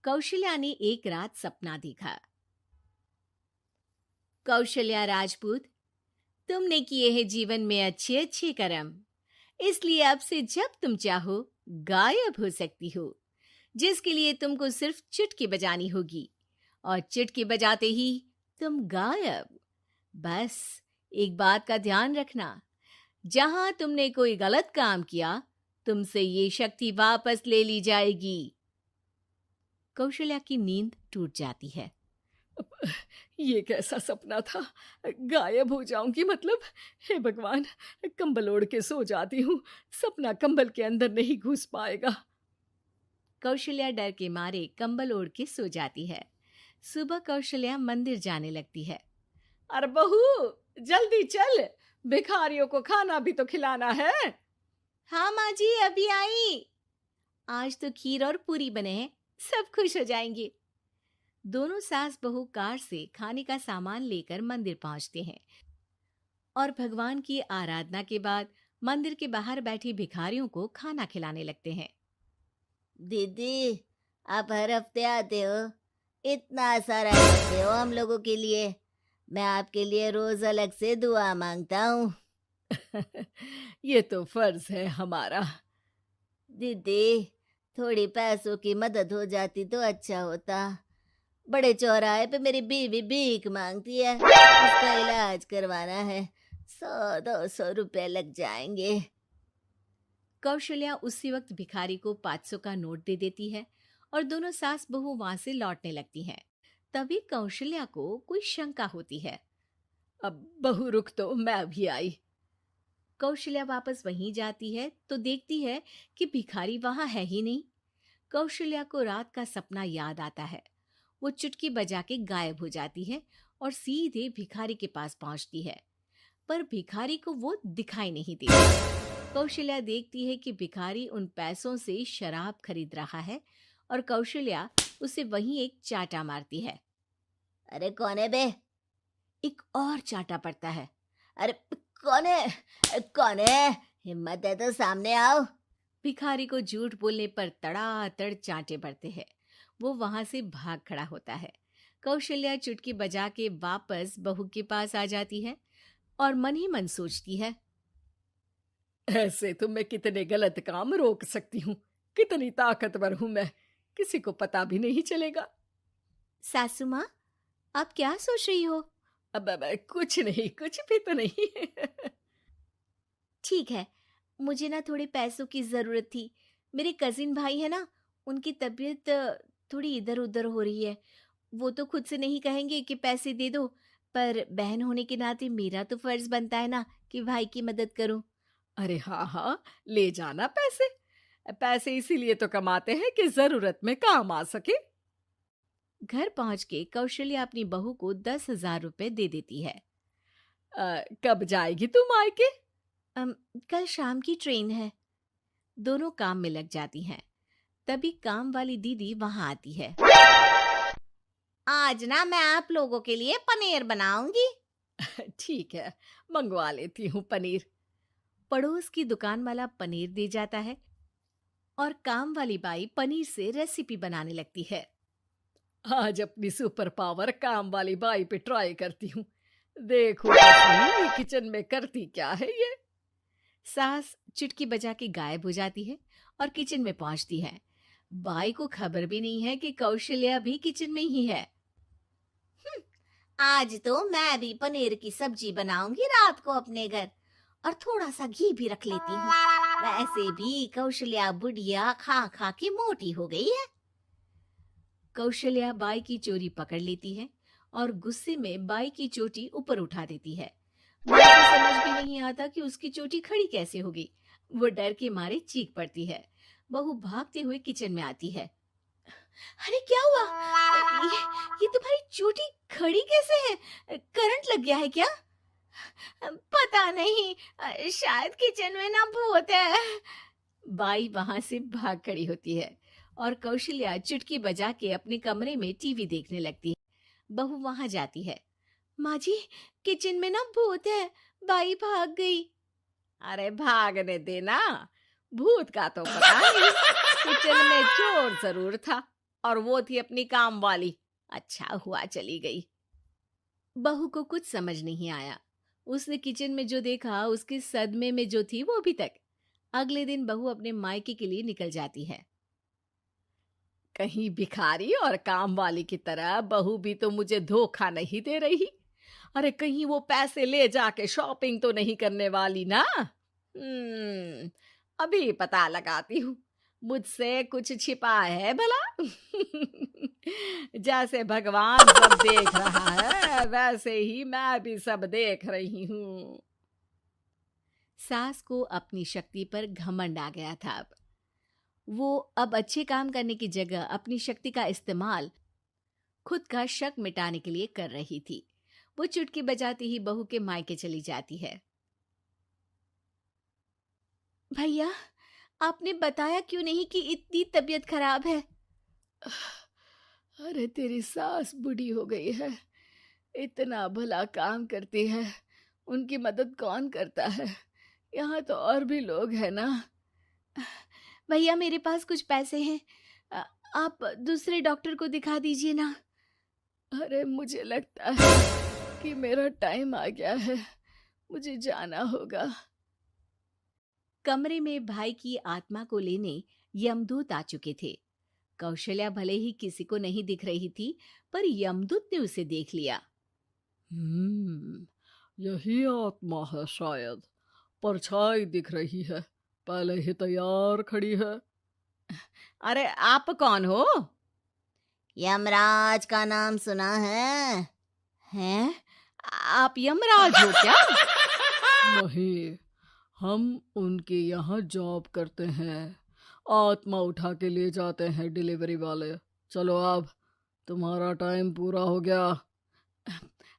कौशल्या ने एक रात सपना देखा। कौशल्या राजपूत, तुमने किए हैं जीवन में अच्छे अच्छे कर्म, इसलिए अब से जब तुम चाहो गायब हो सकती हो, जिसके लिए तुमको सिर्फ चुटकी बजानी होगी और चुटकी बजाते ही तुम गायब। बस एक बात का ध्यान रखना, जहां तुमने कोई गलत काम किया तुमसे ये शक्ति वापस ले ली जाएगी। कौशल्या की नींद टूट जाती है। ये कैसा सपना था? गायब हो जाऊंगी मतलब? हे भगवान, कंबल ओढ़ के सो जाती हूँ, सपना कंबल के अंदर नहीं घुस पाएगा। कौशल्या डर के मारे कंबल ओढ़ के सो जाती है। सुबह कौशल्या मंदिर जाने लगती है। अरे बहू, जल्दी चल, भिखारियों को खाना भी तो खिलाना है। हाँ माँ जी, अभी आई। आज तो खीर और पूरी बने हैं, सब खुश हो जाएंगे। दोनों सास बहू कार से खाने का सामान लेकर मंदिर पहुंचते हैं और भगवान की आराधना के बाद मंदिर के बाहर बैठी भिखारियों को खाना खिलाने लगते हैं। दीदी, आप हर हफ्ते आते हो, इतना सारा करते हो हम लोगों के लिए। मैं आपके लिए रोज अलग से दुआ मांगता हूँ। ये तो फर्ज है हमारा। दीदी, थोड़ी पैसों की मदद हो जाती तो अच्छा होता। बड़े चौराहे पे मेरी बीवी भीख मांगती है, उसका इलाज करवाना है, 100-200 रुपए लग जाएंगे। कौशल्या उसी वक्त भिखारी को 500 का नोट दे देती है और दोनों सास बहू वहां से लौटने लगती हैं। तभी कौशल्या को कोई शंका होती है। अब बहू रुक, तो मैं अभी आई। कौशल्या वापस वहीं जाती है तो देखती है कि भिखारी वहां है ही नहीं। कौशल्या को रात का सपना याद आता है। वो चुटकी बजा के गायब हो जाती है और सीधे भिखारी के पास पहुंचती है, पर भिखारी को वो दिखाई नहीं देता। कौशल्या देखती है कि भिखारी उन पैसों से शराब खरीद रहा है और कौशल्या उसे वहीं एक चाटा मारती है। अरे कौन है बे? एक और चाटा पड़ता है। अरे कौन है? कौन है? हिम्मत है तो सामने आओ। भिखारी को झूठ बोलने पर तड़ातड़ चांटे पड़ते हैं। वो वहां से भाग खड़ा होता है। कौशल्या चुटकी बजा के वापस बहू के पास आ जाती है और मन ही मन सोचती है, ऐसे तो मैं कितने गलत काम रोक सकती हूँ, कितनी ताकतवर हूँ मैं, किसी को पता भी नहीं चलेगा। सासू माँ, आप क्या सोच रही हो? अब कुछ नहीं, कुछ भी तो नहीं। ठीक है, मुझे ना थोड़े पैसों की जरूरत थी। मेरे कजिन भाई है ना, उनकी तबीयत थोड़ी इधर उधर हो रही है। वो तो खुद से नहीं कहेंगे कि पैसे दे दो, पर बहन होने के नाते मेरा तो फर्ज बनता है ना कि भाई की मदद करूं। अरे हाँ हाँ, ले जाना पैसे। पैसे इसीलिए तो कमाते हैं कि जरूरत में काम आ सके। घर पहुंच के कौशल्या अपनी बहू को 10,000 रुपए दे देती है। कब जाएगी तुम मायके? कल शाम की ट्रेन है। दोनों काम में लग जाती हैं। तभी काम वाली दीदी वहां आती है। आज ना मैं आप लोगों के लिए पनीर बनाऊंगी। ठीक है, मंगवा लेती हूँ पनीर। पड़ोस की दुकान वाला पनीर दे जाता है और काम वाली बाई पनीर से रेसिपी बनाने लगती है। आज अपनी सुपर पावर काम वाली बाई पे ट्राई करती हूँ, देखो तो सही किचन में करती क्या है ये। सास चुटकी बजा के गायब हो जाती है और किचन में पहुंचती है। बाई को खबर भी नहीं है कि कौशल्या भी किचन में ही है। आज तो मैं भी पनीर की सब्जी बनाऊंगी रात को अपने घर, और थोड़ा सा घी भी रख लेती हूँ। वैसे भी कौशल्या बुढ़िया खा खा के मोटी हो गई है। कौशल्या बाई की चोरी पकड़ लेती है और गुस्से में बाई की चोटी ऊपर उठा देती है। बाई को समझ भी नहीं आता कि उसकी चोटी खड़ी कैसे हो गई। वो डर के मारे चीख पड़ती है। बहू भागते हुए किचन में आती है। अरे क्या हुआ? ये तुम्हारी चोटी खड़ी कैसे है? करंट लग गया है क्या? पता नहीं, शायद किचन में ना भूत है। बाई वहां से भाग खड़ी होती है और कौशल्या चुटकी बजा के अपने कमरे में टीवी देखने लगती है। बहू वहां जाती है। माँ जी, किचन में ना भूत है, बाई भाग गई। अरे भागने देना, भूत का तो पता नहीं, किचन में चोर जरूर था। और वो थी अपनी काम वाली। अच्छा हुआ चली गई। बहू को कुछ समझ नहीं आया। उसने किचन में जो देखा उसके सदमे में जो थी वो अभी तक। अगले दिन बहू अपने मायके के लिए निकल जाती है। कहीं भिखारी और काम वाली की तरह बहू भी तो मुझे धोखा नहीं दे रही। अरे कहीं वो पैसे ले जाके शॉपिंग तो नहीं करने वाली ना। अभी पता लगाती हूँ, मुझसे कुछ छिपा है भला। जैसे भगवान सब देख रहा है वैसे ही मैं भी सब देख रही हूँ। सास को अपनी शक्ति पर घमंड आ गया था। वो अब अच्छे काम करने की जगह अपनी शक्ति का इस्तेमाल खुद का शक मिटाने के लिए कर रही थी। वो चुटकी बजाती ही बहू के मायके चली जाती है। भैया, आपने बताया क्यों नहीं कि इतनी तबीयत खराब है? अरे तेरी सास बूढ़ी हो गई है, इतना भला काम करती है, उनकी मदद कौन करता है? यहाँ तो और भी लोग हैं ना। भैया, मेरे पास कुछ पैसे हैं, आप दूसरे डॉक्टर को दिखा दीजिए ना। अरे मुझे लगता है कि मेरा टाइम आ गया है, मुझे जाना होगा। कमरे में भाई की आत्मा को लेने यमदूत आ चुके थे। कौशल्या भले ही किसी को नहीं दिख रही थी, पर यमदूत ने उसे देख लिया। यही आत्मा है शायद, परछाई दिख रही है, पहले ही तैयार खड़ी है। अरे आप कौन हो? यमराज का नाम सुना है? हैं? आप यमराज हो क्या? नहीं, हम उनके यहाँ जॉब करते हैं, आत्मा उठा के ले जाते हैं डिलीवरी वाले। चलो अब तुम्हारा टाइम पूरा हो गया।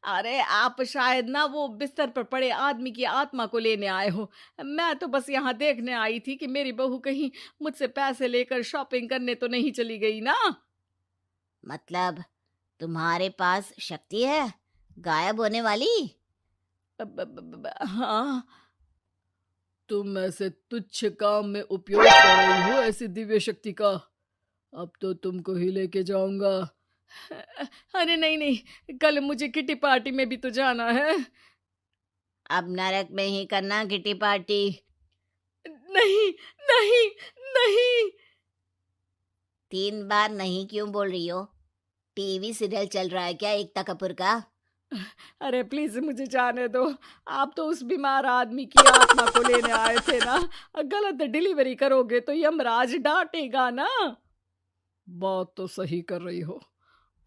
अरे आप शायद ना वो बिस्तर पर पड़े आदमी की आत्मा को लेने आए हो। मैं तो बस यहाँ देखने आई थी कि मेरी बहू कहीं मुझसे पैसे लेकर शॉपिंग करने तो नहीं चली गई ना। मतलब तुम्हारे पास शक्ति है गायब होने वाली? हाँ। तुम ऐसे तुच्छ काम में उपयोग कर रही हो ऐसी दिव्य शक्ति का, अब तो तुमको ही लेके जाऊंगा। अरे नहीं नहीं, कल मुझे किटी पार्टी में भी तो जाना है। अब नरक में ही करना किटी पार्टी। नहीं नहीं नहीं। 3 बार नहीं क्यों बोल रही हो? टीवी सीरियल चल रहा है क्या एकता कपूर का? अरे प्लीज मुझे जाने दो। आप तो उस बीमार आदमी की आत्मा को लेने आए थे ना। गलत डिलीवरी करोगे तो यमराज डांटेगा ना। बात तो सही कर रही हो,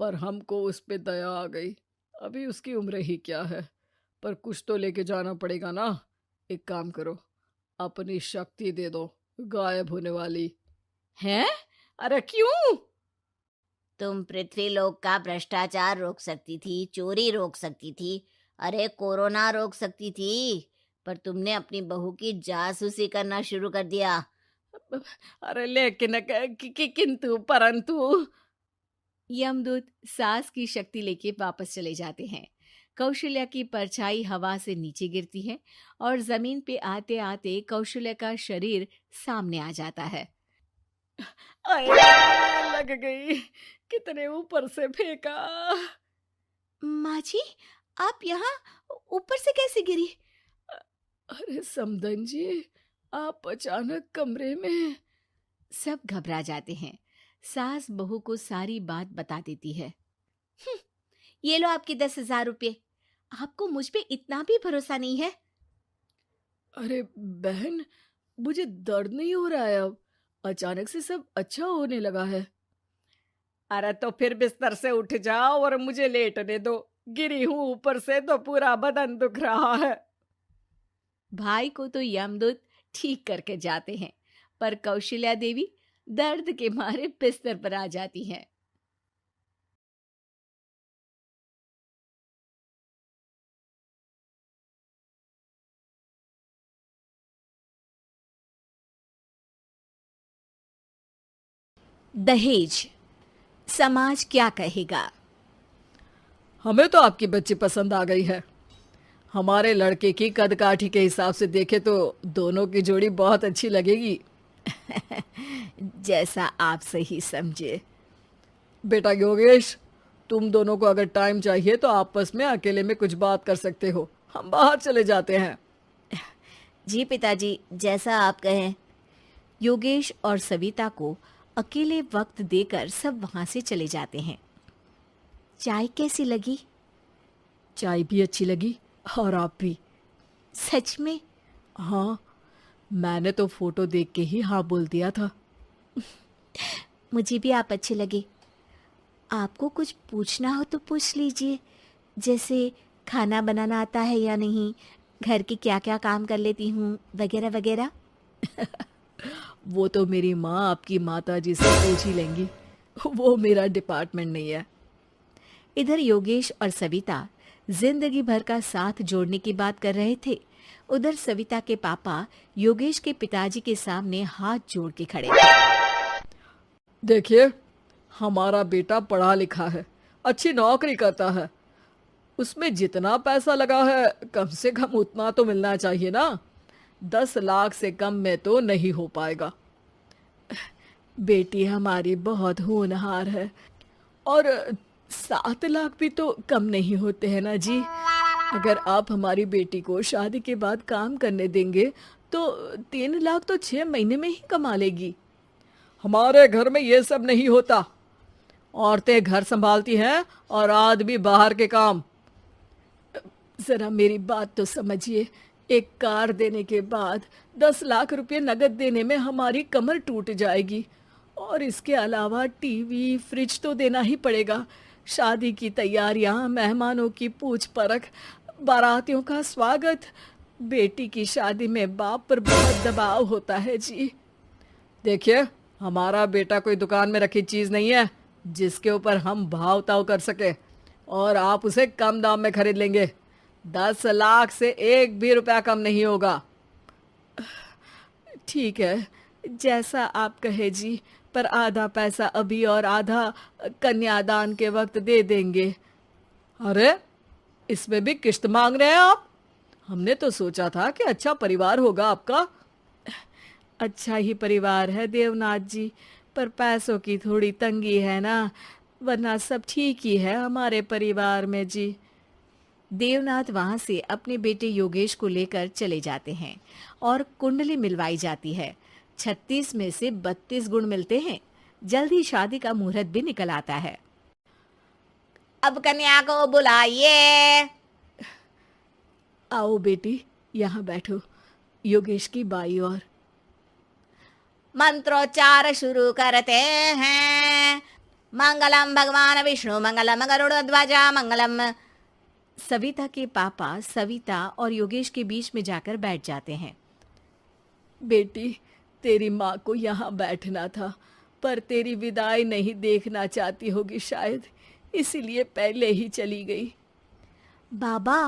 पर हमको उस पे दया आ गई। अभी उसकी उम्र ही क्या है, पर कुछ तो लेके जाना पड़ेगा ना। एक काम करो, अपनी शक्ति दे दो, गायब होने वाली। हैं? अरे क्यों? तुम पृथ्वीलोक का भ्रष्टाचार रोक सकती थी, चोरी रोक सकती थी, अरे कोरोना रोक सकती थी, पर तुमने अपनी बहू की जासूसी करना शुरू कर दिया। अरे लेकिन किंतु परंतु। यमदूत सास की शक्ति लेके वापस चले जाते हैं। कौशल्या की परछाई हवा से नीचे गिरती है और जमीन पे आते आते कौशल्या का शरीर सामने आ जाता है। लग गई, कितने ऊपर से फेंका। माँ जी, आप यहाँ ऊपर से कैसे गिरी? अरे समदन जी, आप अचानक कमरे में। सब घबरा जाते हैं। सास बहू को सारी बात बता देती है। ये लो आपके 10,000 रुपये। आपको मुझ पे इतना भी भरोसा नहीं है? अरे बहन, मुझे दर्द नहीं हो रहा है, अब अचानक से सब अच्छा होने लगा है। अरे तो फिर बिस्तर से उठ जाओ और मुझे लेटने दो। गिरी हूं ऊपर से तो पूरा बदन दुख रहा है। भाई को तो यमदूत ठीक करके जाते हैं, पर कौशल्या देवी दर्द के मारे बिस्तर पर आ जाती हैं। दहेज, समाज क्या कहेगा? हमें तो आपकी बच्ची पसंद आ गई है। हमारे लड़के की कद काठी के हिसाब से देखे तो दोनों की जोड़ी बहुत अच्छी लगेगी। जैसा आप सही समझे। बेटा योगेश, तुम दोनों को अगर टाइम चाहिए तो आपस में अकेले में कुछ बात कर सकते हो, हम बाहर चले जाते हैं। जी पिताजी, जैसा आप कहें। योगेश और सविता को अकेले वक्त देकर सब वहां से चले जाते हैं। चाय कैसी लगी? चाय भी अच्छी लगी और आप भी। सच में? हाँ, मैंने तो फोटो देख के ही हाँ बोल दिया था। मुझे भी आप अच्छे लगे। आपको कुछ पूछना हो तो पूछ लीजिए, जैसे खाना बनाना आता है या नहीं, घर के क्या क्या काम कर लेती हूँ, वगैरह वगैरह। वो तो मेरी माँ आपकी माता जी से पूछ ही लेंगी, वो मेरा डिपार्टमेंट नहीं है। इधर योगेश और सविता जिंदगी भर का साथ जोड़ने की बात कर रहे थे। उधर सविता के पापा योगेश के पिताजी के सामने हाथ जोड़ के खड़े थे। देखिए, हमारा बेटा पढ़ा लिखा है, अच्छी नौकरी करता है, उसमें जितना पैसा लगा है कम से कम उतना तो मिलना चाहिए ना। 10 लाख से कम में तो नहीं हो पाएगा। बेटी हमारी बहुत होनहार है और 7 लाख भी तो कम नहीं होते हैं ना जी। अगर आप हमारी बेटी को शादी के बाद काम करने देंगे तो 3 लाख तो 6 महीने में ही कमा लेगी। हमारे घर में ये सब नहीं होता, औरतें घर संभालती हैं और आदमी बाहर के काम। जरा मेरी बात तो समझिए, एक कार देने के बाद 10 लाख रुपए नगद देने में हमारी कमर टूट जाएगी और इसके अलावा टीवी फ्रिज तो देना ही पड़ेगा। शादी की तैयारियां, मेहमानों की पूछ परख, बारातियों का स्वागत। बेटी की शादी में बाप पर बहुत दबाव होता है जी। देखिए, हमारा बेटा कोई दुकान में रखी चीज नहीं है जिसके ऊपर हम भाव ताव कर सके, और आप उसे कम दाम में खरीद लेंगे। 10 लाख से एक भी रुपया कम नहीं होगा। ठीक है, जैसा आप कहे जी, पर आधा पैसा अभी और आधा कन्यादान के वक्त दे देंगे। अरे, इसमें भी किश्त मांग रहे हैं आप? हमने तो सोचा था कि अच्छा परिवार होगा आपका। अच्छा ही परिवार है देवनाथ जी, पर पैसों की थोड़ी तंगी है ना, वरना सब ठीक ही है हमारे परिवार में जी। देवनाथ वहां से अपने बेटे योगेश को लेकर चले जाते हैं और कुंडली मिलवाई जाती है। 36 में से 32 गुण मिलते हैं। जल्दी शादी का मुहूर्त भी निकल आता है। अब कन्या को बुलाइए। आओ बेटी, यहाँ बैठो, योगेश की बाई और। मंत्रोच्चार शुरू करते हैं। मंगलम भगवान विष्णु मंगलम गरुड़ध्वजा मंगलम। सविता के पापा सविता और योगेश के बीच में जाकर बैठ जाते हैं। बेटी, तेरी माँ को यहाँ बैठना था, पर तेरी विदाई नहीं देखना चाहती होगी शायद, इसीलिए पहले ही चली गई। बाबा,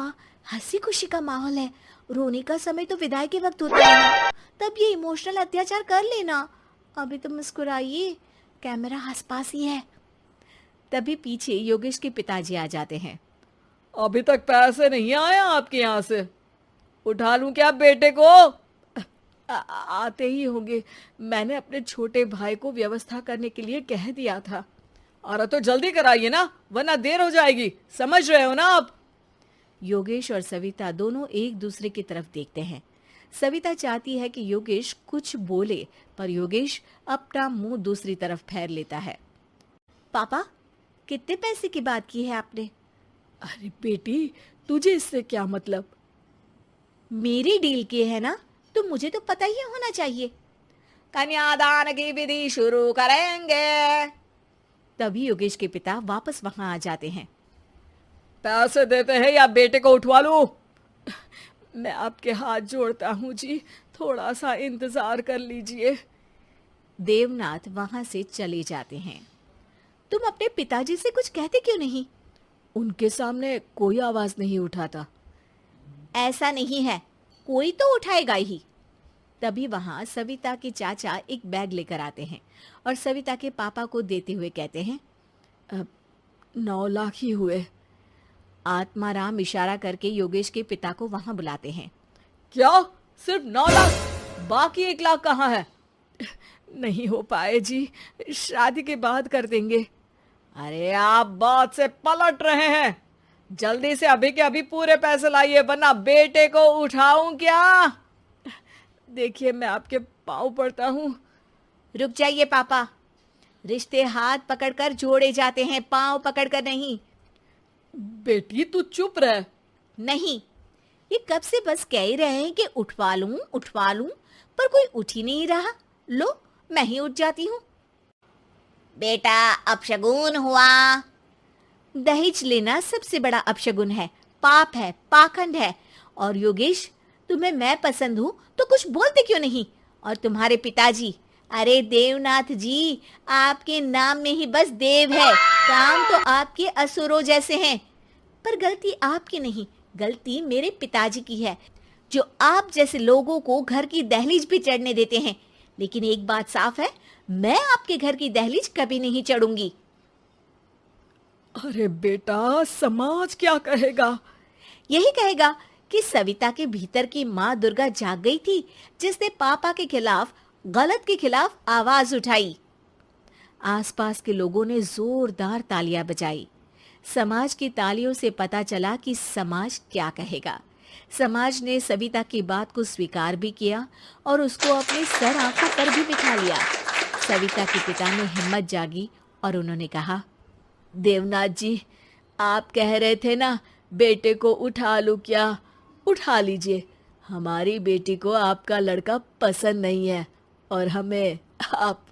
हंसी खुशी का माहौल है, रोने का समय तो विदाई के वक्त होता है ना, तब ये इमोशनल अत्याचार कर लेना। अभी तो मुस्कुराइए, कैमरा आसपास ही है। तभी पीछे योगेश के पिताजी आ जाते हैं। अभी तक पैसे नहीं आए आपके यहाँ से? उठा लूं क्या बेटे को? आते ही होंगे, मैंने अपने छोटे भाई को व्यवस्था करने के लिए कह दिया था। अरे तो जल्दी कराइए ना, वरना देर हो जाएगी, समझ रहे हो ना आप? योगेश और सविता दोनों एक दूसरे की तरफ देखते हैं। सविता चाहती है कि योगेश कुछ बोले, पर योगेश अपना मुंह दूसरी तरफ फेर लेता है। पापा, कितने पैसे की बात की है आपने? अरे बेटी, तुझे इससे क्या मतलब? मेरी डील की है ना, तो मुझे तो पता ही होना चाहिए। कन्यादान की विधि शुरू करेंगे। तभी योगेश के पिता वापस वहां आ जाते हैं। पैसे देते हैं या बेटे को उठवा लूं? मैं आपके हाथ जोड़ता हूँ जी, थोड़ा सा इंतजार कर लीजिए। देवनाथ वहां से चले जाते हैं। तुम अपने पिताजी से कुछ कहते क्यों नहीं? उनके सामने कोई आवाज नहीं उठाता। ऐसा नहीं है, कोई तो उठाएगा ही। तभी वहां सविता के चाचा एक बैग लेकर आते हैं और सविता के पापा को देते हुए कहते हैं, 9 लाख ही हुए। आत्माराम इशारा करके योगेश के पिता को वहां बुलाते हैं। क्या? सिर्फ 9 लाख? बाकी 1 लाख कहाँ है? नहीं हो पाए जी, शादी के बाद कर देंगे। अरे आप बात से पलट रहे हैं। जल्दी से अभी के अभी पूरे पैसे लाइए, वरना बेटे को उठाऊं क्या? देखिए मैं आपके पाँव पड़ता हूँ। रुक जाइए पापा, रिश्ते हाथ पकड़कर जोड़े जाते हैं, पांव पकड़कर नहीं। बेटी तू चुप रह। नहीं, ये कब से बस कह ही रहे हैं कि उठवा लूं, पर कोई उठ ही नहीं रहा। लो, मैं ही उठ जाती हूँ। बेटा अपशगुन हुआ। दहेज लेना सबसे बड़ा अपशगुन है, पाप है, पाखंड है। और योगेश, तुम्हें मैं पसंद हूँ तो कुछ बोलते क्यों नहीं? और तुम्हारे पिताजी, अरे देवनाथ जी, आपके नाम में ही बस देव है, काम तो आपके असुरों जैसे हैं। पर गलती आपकी नहीं, गलती मेरे पिताजी की है, जो आप जैसे लोगों को घर की दहलीज भी चढ़ने देते हैं। लेकिन एक बात साफ है, मैं आपके घर की दहलीज कभी नहीं चढ़ूंगी। अरे बेटा, समाज क्या कहेगा? यही कहेगा कि सविता के भीतर की माँ दुर्गा जाग गई थी, जिसने पापा के खिलाफ, गलत के खिलाफ आवाज उठाई। आसपास के लोगों ने जोरदार तालियां बजाई। समाज की तालियों से पता चला कि समाज क्या कहेगा। समाज ने सविता की बात को स्वीकार भी किया और उसको अपनी सर आंखों पर भी बिठा लिया। सविता के पिता में हिम्मत जागी और उन्होंने कहा, देवनाथ जी, आप कह रहे थे ना बेटे को उठा लूं क्या? उठा लीजिए। हमारी बेटी को आपका लड़का पसंद नहीं है और हमें आप